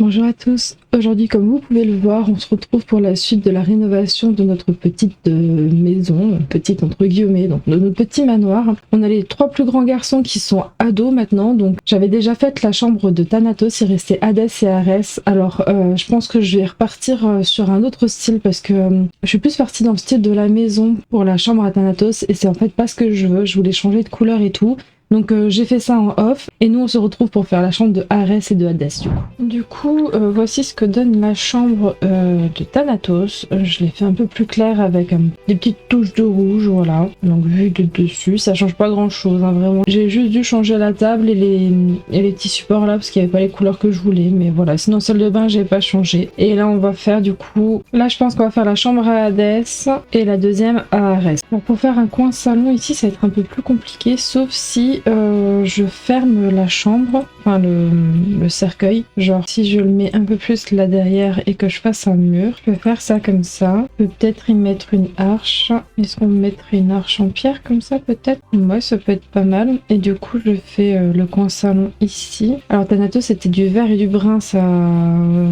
Bonjour à tous, aujourd'hui comme vous pouvez le voir, on se retrouve pour la suite de la rénovation de notre petite maison, petite entre guillemets, donc de notre petit manoir. On a les 3 plus grands garçons qui sont ados maintenant, donc j'avais déjà fait la chambre de Thanatos, il restait Hadès et Arès, alors je pense que je vais repartir sur un autre style parce que je suis plus partie dans le style de la maison pour la chambre à Thanatos et c'est en fait pas ce que je veux, je voulais changer de couleur et tout. Donc j'ai fait ça en off et nous on se retrouve pour faire la chambre de Arès et de Hadès du coup. Voici ce que donne la chambre de Thanatos. Je l'ai fait un peu plus clair avec des petites touches de rouge, voilà. Donc vu de dessus, ça change pas grand chose, hein, vraiment. J'ai juste dû changer la table et les petits supports là parce qu'il n'y avait pas les couleurs que je voulais. Mais voilà, sinon celle de bain j'ai pas changé. Et là on va faire du coup, là je pense qu'on va faire la chambre à Hadès et la deuxième à Arès. Donc pour faire un coin salon ici ça va être un peu plus compliqué sauf si je ferme la chambre, enfin le cercueil, genre si je le mets un peu plus là derrière et que je fasse un mur, je peux faire ça comme ça, peut-être y mettre une arche. Est-ce qu'on mettrait une arche en pierre comme ça peut-être? Ouais, ça peut être pas mal. Et du coup je fais le coin salon ici. Alors Thanatos c'était du vert et du brun, ça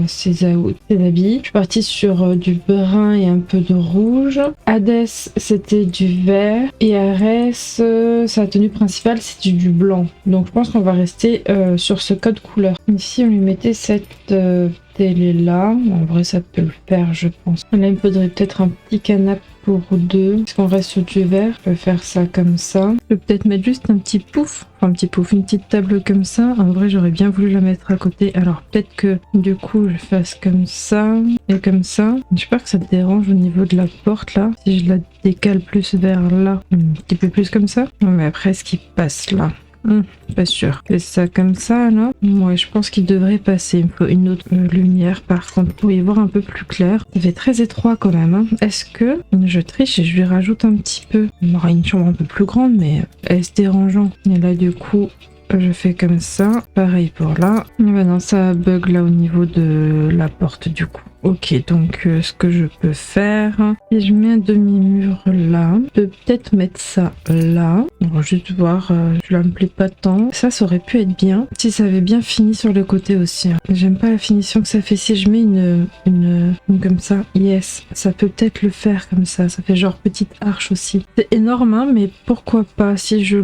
ses habits. Je suis partie sur du brun et un peu de rouge. Hadès c'était du vert et Arès sa tenue principale c'est du blanc. Donc je pense qu'on va rester sur ce code couleur. Ici on lui mettait cette télé là. En vrai ça peut le faire je pense. Là il me faudrait peut-être un petit canapé pour deux. Est-ce qu'on reste sur du vert? Je peux faire ça comme ça. Je peux peut-être mettre juste un petit pouf. Enfin, un petit pouf, une petite table comme ça. En vrai j'aurais bien voulu la mettre à côté. Alors peut-être que du coup je fasse comme ça et comme ça. J'espère que ça te dérange au niveau de la porte là. Si je la décale plus vers là, un petit peu plus comme ça. Non mais après ce qui passe là. Pas sûr. Et ça comme ça là. Ouais, je pense qu'il devrait passer. Il me faut une autre lumière par contre pour y voir un peu plus clair. Ça fait très étroit quand même. Hein. Est-ce que je triche et je lui rajoute un petit peu? On aura une chambre un peu plus grande mais est-ce dérangeant? Et là du coup je fais comme ça. Pareil pour là. Et maintenant ça bug là au niveau de la porte du coup. Ok, donc ce que je peux faire, si je mets un demi-mur là, je peux peut-être mettre ça là. On va juste voir, je la me plaît pas tant. Ça aurait pu être bien si ça avait bien fini sur le côté aussi. Hein. J'aime pas la finition que ça fait. Si je mets une comme ça, yes, ça peut peut-être le faire comme ça. Ça fait genre petite arche aussi. C'est énorme, hein, mais pourquoi pas si je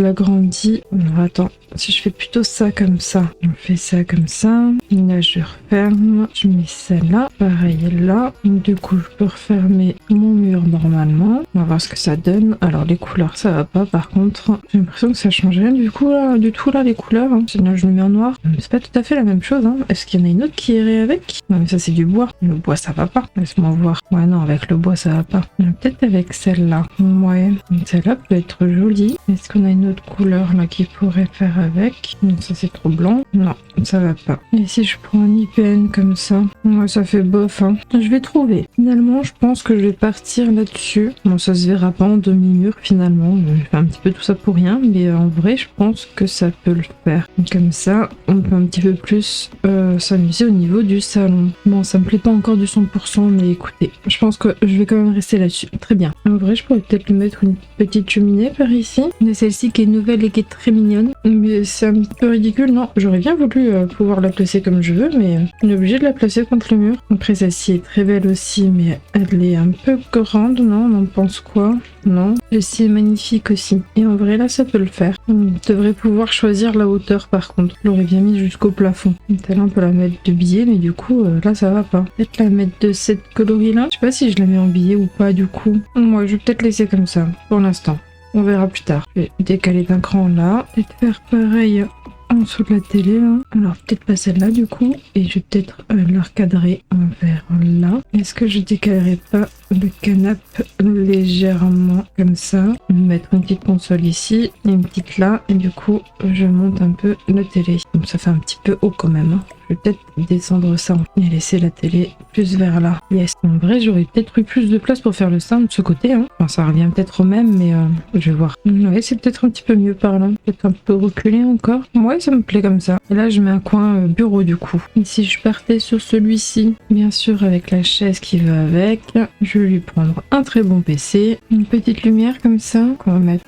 l'agrandis. Alors, attends, si je fais plutôt ça comme ça, on fait ça comme ça. Là, je referme. Je mets ça là, pareil là. Du coup, je peux refermer mon mur normalement. On va voir ce que ça donne. Alors, les couleurs, ça va pas. Par contre, j'ai l'impression que ça change rien du coup là, du tout là, les couleurs. Hein. Sinon, je le mets en noir. C'est pas tout à fait la même chose. Hein. Est-ce qu'il y en a une autre qui irait avec? Non, mais ça, c'est du bois. Le bois, ça va pas. Laisse-moi voir. Ouais, non, avec le bois, ça va pas. Peut-être avec celle-là. Ouais, celle-là peut être jolie. Est-ce qu'on a une autre couleur là qui pourrait faire avec? Non, ça, c'est trop blanc. Non, ça va pas. Et si je prends un IPN comme ça? Ouais, ça fait bof, hein. Je vais trouver. Finalement, je pense que je vais partir là-dessus. Bon, ça se verra pas en demi-mur, finalement. Je fais un petit peu tout ça pour rien, mais en vrai, je pense que ça peut le faire. Comme ça, on peut un petit peu plus s'amuser au niveau du salon. Bon, ça me plaît pas encore du 100%, mais écoutez, je pense que je vais quand même rester là-dessus. Très bien. En vrai, je pourrais peut-être lui mettre une petite cheminée par ici. Mais celle-ci qui est nouvelle et qui est très mignonne. Mais c'est un peu ridicule, non? J'aurais bien voulu pouvoir la placer comme je veux, mais on est obligé de la placer contre le mur. Après, celle-ci est très belle aussi, mais elle est un peu grande, non? On en pense quoi? Non. Celle-ci est magnifique aussi. Et en vrai, là, ça peut le faire. On devrait pouvoir choisir la hauteur, par contre. Je l'aurais bien mis jusqu'au plafond. Là, on peut la mettre de billet, mais du coup, là, ça va pas. Peut-être la mettre de cette coloris-là. Je sais pas si je la mets en billet ou pas, du coup. Moi, je vais peut-être laisser comme ça, pour l'instant. On verra plus tard. Je vais décaler d'un cran là. Peut-être faire pareil en dessous de la télé là. Alors peut-être pas celle-là du coup. Et je vais peut-être la recadrer vers là. Est-ce que je décalerai pas le canapé légèrement comme ça? Mettre une petite console ici et une petite là. Et du coup je monte un peu la télé. Donc ça fait un petit peu haut quand même. Hein. Je vais peut-être descendre ça et laisser la télé plus vers là. Yes. En vrai, j'aurais peut-être eu plus de place pour faire le sound de ce côté. Hein. Enfin, ça revient peut-être au même, mais je vais voir. Ouais, c'est peut-être un petit peu mieux par là. Peut-être un peu reculé encore. Ouais, ça me plaît comme ça. Et là, je mets un coin bureau du coup. Et si je partais sur celui-ci, bien sûr avec la chaise qui va avec, je vais lui prendre un très bon PC. Une petite lumière comme ça, qu'on va mettre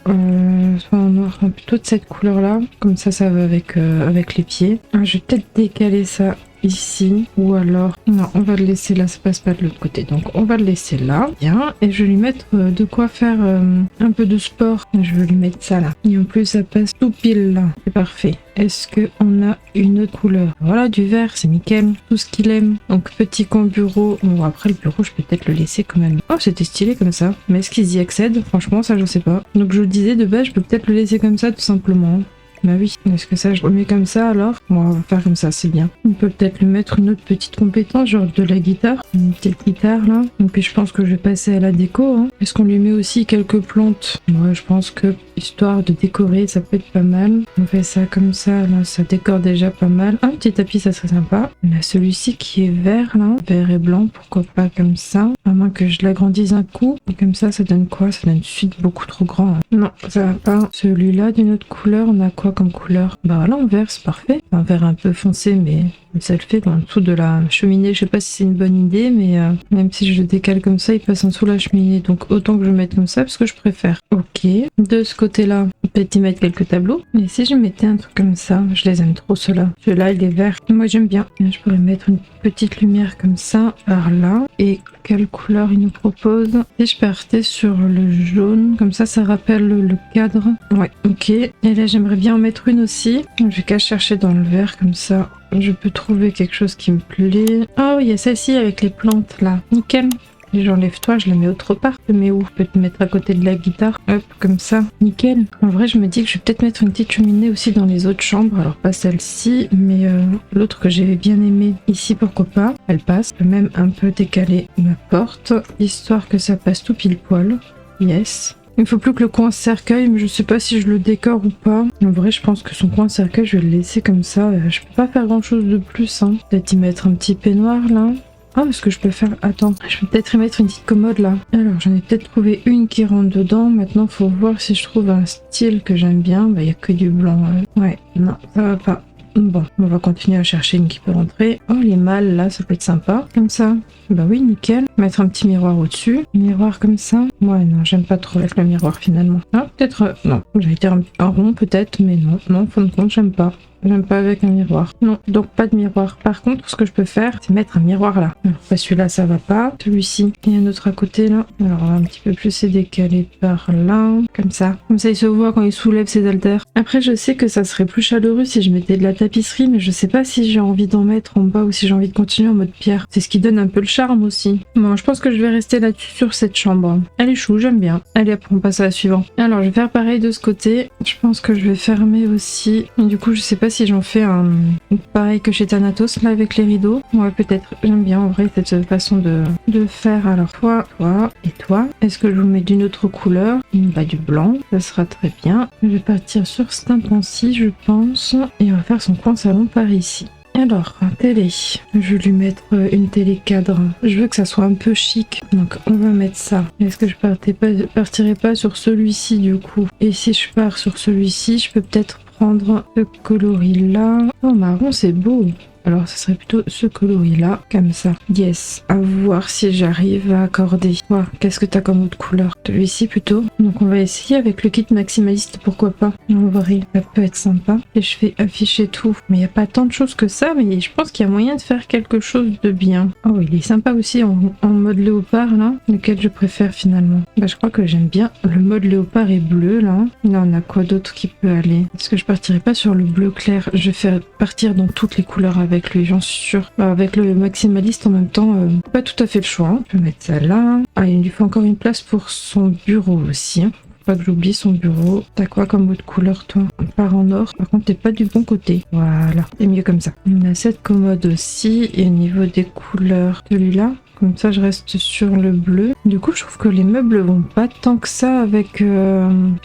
soit en noir, enfin, plutôt de cette couleur-là. Comme ça va avec les pieds. Je vais peut-être décaler ça ça ici, ou alors non, on va le laisser là, ça passe pas de l'autre côté, donc on va le laisser là. Bien, et je vais lui mettre de quoi faire un peu de sport. Je vais lui mettre ça là, et en plus ça passe tout pile là, c'est parfait. Est-ce que on a une autre couleur? Voilà, du vert, c'est nickel, tout ce qu'il aime. Donc petit coin bureau. Bon, après le bureau, je peux peut-être le laisser quand même. Oh, c'était stylé comme ça, mais est-ce qu'ils y accèdent? Franchement, ça je sais pas. Donc je le disais, de base, je peux peut-être le laisser comme ça tout simplement. Bah oui, est-ce que ça je remets comme ça alors? Bon, on va faire comme ça, c'est bien. On peut peut-être lui mettre une autre petite compétence, genre de la guitare. Une petite guitare là. Et puis je pense que je vais passer à la déco. Hein. Est-ce qu'on lui met aussi quelques plantes? Moi je pense que histoire de décorer, ça peut être pas mal. On fait ça comme ça, là, ça décore déjà pas mal. Un petit tapis, ça serait sympa. On a celui-ci qui est vert là, vert et blanc, pourquoi pas comme ça. À moins que je l'agrandisse un coup. Et comme ça donne quoi? Ça donne une suite beaucoup trop grand. Hein. Non, ça va pas. Celui-là d'une autre couleur, on a quoi comme couleur? Bah voilà, en vert, c'est parfait. Un vert un peu foncé, mais ça le fait en dessous de la cheminée. Je sais pas si c'est une bonne idée, mais même si je le décale comme ça, il passe en dessous de la cheminée. Donc autant que je le mette comme ça, parce que je préfère. Ok. De ce côté-là, on peut y mettre quelques tableaux. Et si je mettais un truc comme ça, je les aime trop ceux-là. Ceux-là, il est vert. Moi, j'aime bien. Je pourrais mettre une petite lumière comme ça, par là. Et quelle couleur il nous propose? Et je partais sur le jaune, comme ça rappelle le cadre. Ouais, ok. Et là, j'aimerais bien en mettre une aussi. Je vais qu'à chercher dans le vert, comme ça. Je peux trouver quelque chose qui me plaît. Oh, il y a celle-ci avec les plantes, là. Nickel. Et j'enlève toi, je la mets autre part. Je mets où? Je peux te mettre à côté de la guitare. Hop, comme ça. Nickel. En vrai, je me dis que je vais peut-être mettre une petite cheminée aussi dans les autres chambres. Alors, pas celle-ci, mais l'autre que j'avais bien aimée. Ici, pourquoi pas. Elle passe. Je peux même un peu décaler ma porte, histoire que ça passe tout pile poil. Yes. Il ne faut plus que le coin cercueil, mais je sais pas si je le décore ou pas. En vrai, je pense que son coin cercueil, je vais le laisser comme ça. Je peux pas faire grand chose de plus. Hein. Peut-être y mettre un petit peignoir là. Ah, parce que je peux faire... Attends, je peux peut-être y mettre une petite commode là. Alors, j'en ai peut-être trouvé une qui rentre dedans. Maintenant, faut voir si je trouve un style que j'aime bien. Bah, il y a que du blanc. Ouais, non, ça va pas. Bon, on va continuer à chercher une qui peut rentrer. Oh, les mâles, là, ça peut être sympa. Comme ça. Bah oui, nickel. Mettre un petit miroir au-dessus. Miroir comme ça. Ouais, non, j'aime pas trop avec le miroir, finalement. Ah, peut-être... non, j'allais dire un rond, peut-être, mais non. Non, en fin de compte, j'aime pas. J'aime pas avec un miroir. Non, donc pas de miroir. Par contre, ce que je peux faire, c'est mettre un miroir là. Alors, pas celui-là, ça va pas. Celui-ci. Et un autre à côté là. Alors, un petit peu plus c'est décalé par là. Comme ça. Comme ça, il se voit quand il soulève ses haltères. Après, je sais que ça serait plus chaleureux si je mettais de la tapisserie, mais je sais pas si j'ai envie d'en mettre en bas ou si j'ai envie de continuer en mode pierre. C'est ce qui donne un peu le charme aussi. Bon, je pense que je vais rester là-dessus sur cette chambre. Elle est chou, j'aime bien. Allez, après, on passe à la suivante. Alors, je vais faire pareil de ce côté. Je pense que je vais fermer aussi. Et du coup, je sais pas si j'en fais un pareil que chez Thanatos là avec les rideaux. Ouais, peut-être. J'aime bien en vrai cette façon de faire. Alors toi et toi. Est-ce que je vous mets d'une autre couleur? Bah du blanc, ça sera très bien. Je vais partir sur cet implant-ci, je pense. Et on va faire son coin salon par ici. Alors, télé. Je vais lui mettre une télé cadre. Je veux que ça soit un peu chic. Donc, on va mettre ça. Est-ce que je partirai pas sur celui-ci du coup? Et si je pars sur celui-ci, je peux peut-être prendre ce coloris là. Oh, marron, c'est beau. Alors, ce serait plutôt ce coloris-là, comme ça. Yes. À voir si j'arrive à accorder. Wow, qu'est-ce que t'as comme autre couleur? Celui-ci plutôt. Donc, on va essayer avec le kit maximaliste, pourquoi pas. En vrai, ça peut être sympa. Et je fais afficher tout. Mais il n'y a pas tant de choses que ça, mais je pense qu'il y a moyen de faire quelque chose de bien. Oh, il est sympa aussi en mode léopard, là. Lequel je préfère finalement? Bah, je crois que j'aime bien le mode léopard et bleu, là. Là, on a quoi d'autre qui peut aller? Est-ce que je partirai pas sur le bleu clair? Je vais faire partir dans toutes les couleurs avec lui, j'en suis sûre. Avec le maximaliste en même temps, pas tout à fait le choix. Hein. Je peux mettre ça là. Ah, il lui faut encore une place pour son bureau aussi. Hein. Faut pas que j'oublie son bureau. T'as quoi comme autre couleur, toi? On part en or. Par contre, t'es pas du bon côté. Voilà, c'est mieux comme ça. On a cette commode aussi. Et au niveau des couleurs, celui-là. Comme ça, je reste sur le bleu. Du coup, je trouve que les meubles vont pas tant que ça avec...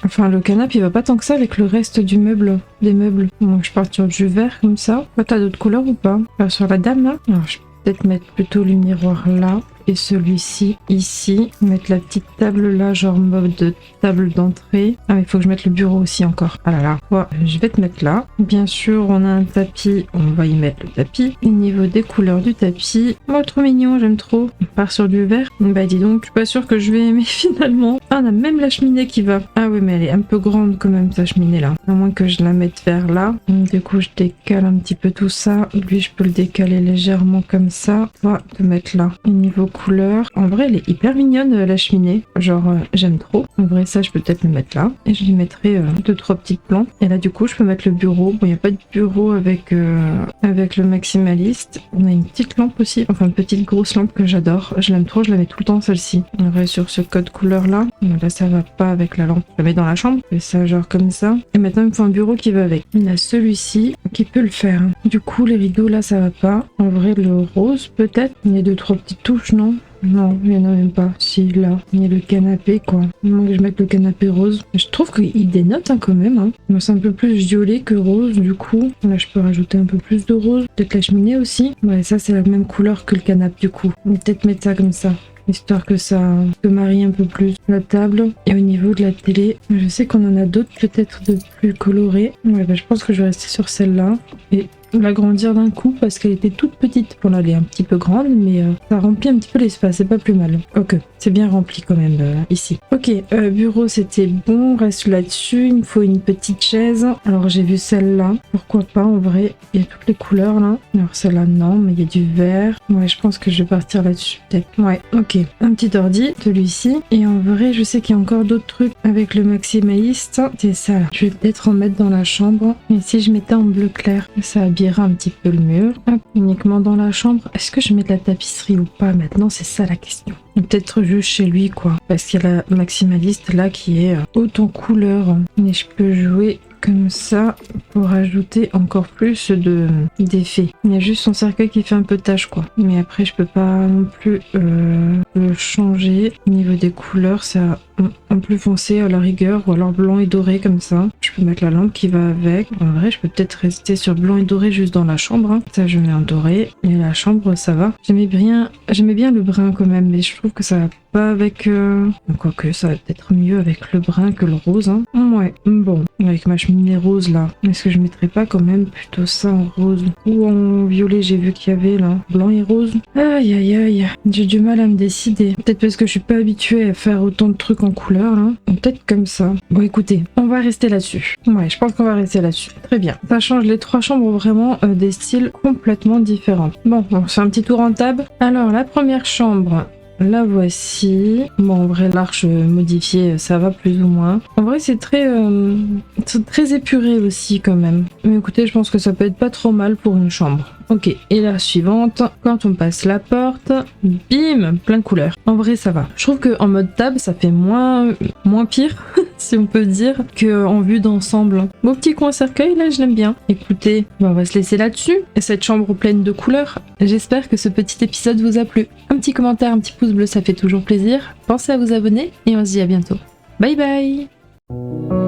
Enfin, le canapé, il va pas tant que ça avec le reste du meuble, des meubles. Donc, je pars sur du vert, comme ça. Toi, t'as d'autres couleurs ou pas? Sur la dame, là? Alors, je vais peut-être mettre plutôt le miroir là. et celui-ci ici. Mettre la petite table là, genre mode de table d'entrée. Ah, il faut que je mette le bureau aussi encore. Ah là là. Ouais, je vais te mettre là. Bien sûr, on a un tapis, on va y mettre le tapis. Et niveau des couleurs du tapis, oh, trop mignon, j'aime trop. On part sur du vert. Bah dis donc, je suis pas sûre que je vais aimer finalement. Ah, on a même la cheminée qui va. Ah oui, mais elle est un peu grande quand même, sa cheminée là. À moins que je la mette vers là. Donc, du coup, je décale un petit peu tout ça. Lui, je peux le décaler légèrement comme ça. On va te mettre là. Et niveau couleur, en vrai, elle est hyper mignonne la cheminée. Genre, j'aime trop. En vrai, ça, je peux peut-être le mettre là. Et je lui mettrai 2-3 petites plantes. Et là, du coup, je peux mettre le bureau. Bon, il n'y a pas de bureau avec le maximaliste. On a une petite lampe aussi. Enfin, une petite grosse lampe que j'adore. Je l'aime trop, je la mets tout le temps, celle-ci. En vrai, sur ce code couleur là. Là, ça va pas avec la lampe. Je la mets dans la chambre. Je fais ça genre comme ça. Et maintenant, il me faut un bureau qui va avec. Il y a celui-ci qui peut le faire. Du coup, les rideaux, là, ça va pas. En vrai, le rose, peut-être. Il y a 2-3 petites touches, non? Non, il n'y en a même pas. Si, là, il y a le canapé, quoi. Il manque que je mette le canapé rose. Je trouve qu'il dénote quand même. Hein. Moi, c'est un peu plus violet que rose, du coup. Là, je peux rajouter un peu plus de rose. Peut-être la cheminée aussi. Ouais, ça, c'est la même couleur que le canapé, du coup. On va peut-être mettre ça comme ça. Histoire que ça se marie un peu plus la table. Et au niveau de la télé, je sais qu'on en a d'autres peut-être de plus colorées. Ouais, bah, je pense que je vais rester sur celle-là. Et l'agrandir d'un coup parce qu'elle était toute petite. Bon là elle est un petit peu grande mais ça remplit un petit peu l'espace, c'est pas plus mal. Ok, c'est bien rempli quand même ici. Ok, bureau c'était bon, reste là-dessus, il me faut une petite chaise. Alors j'ai vu celle-là, pourquoi pas en vrai, il y a toutes les couleurs là. Alors celle-là non, mais il y a du vert. Ouais, je pense que je vais partir là-dessus peut-être. Ouais, ok. Un petit ordi, celui-ci. Et en vrai je sais qu'il y a encore d'autres trucs avec le maximaliste. C'est ça là. Je vais peut-être en mettre dans la chambre. Et si je mettais en bleu clair, ça habillera un petit peu le mur. Hop, uniquement dans la chambre. Est-ce que je mets de la tapisserie ou pas maintenant? C'est ça la question. Peut-être juste chez lui quoi. Parce qu'il y a la maximaliste là qui est haute en couleur. Mais je peux jouer comme ça pour ajouter encore plus d'effets. Il y a juste son cercueil qui fait un peu tache quoi. Mais après je peux pas non plus le changer. Au niveau des couleurs ça un plus foncé à la rigueur ou alors blanc et doré comme ça. Je peux mettre la lampe qui va avec. En vrai je peux peut-être rester sur blanc et doré juste dans la chambre. Hein. Ça je mets en doré et la chambre ça va. J'aimais bien le brun quand même mais je trouve que ça va pas avec... Quoique ça va peut-être mieux avec le brun que le rose. Hein. Ouais, bon. Avec ma cheminée rose là. Est-ce que je mettrais pas quand même plutôt ça en rose? Ou en violet j'ai vu qu'il y avait là. Blanc et rose. Aïe aïe aïe. J'ai du mal à me décider. Peut-être parce que je suis pas habituée à faire autant de trucs en couleur là. Peut-être comme ça. Bon écoutez, on va rester là-dessus. Ouais, je pense qu'on va rester là-dessus. Très bien. Ça change les 3 chambres vraiment des styles complètement différents. Bon, on fait un petit tour en table. Alors la première chambre... La voici. Bon, en vrai, l'arche modifiée, ça va plus ou moins. En vrai, c'est très épuré aussi quand même. Mais écoutez, je pense que ça peut être pas trop mal pour une chambre. Ok, et la suivante, quand on passe la porte, bim, plein de couleurs. En vrai, ça va. Je trouve qu'en mode table, ça fait moins pire, si on peut dire, qu'en vue d'ensemble. Mon petit coin cercueil, là, je l'aime bien. Écoutez, on va se laisser là-dessus. Et cette chambre pleine de couleurs, j'espère que ce petit épisode vous a plu. Un petit commentaire, un petit pouce bleu, ça fait toujours plaisir. Pensez à vous abonner et on se dit à bientôt. Bye bye!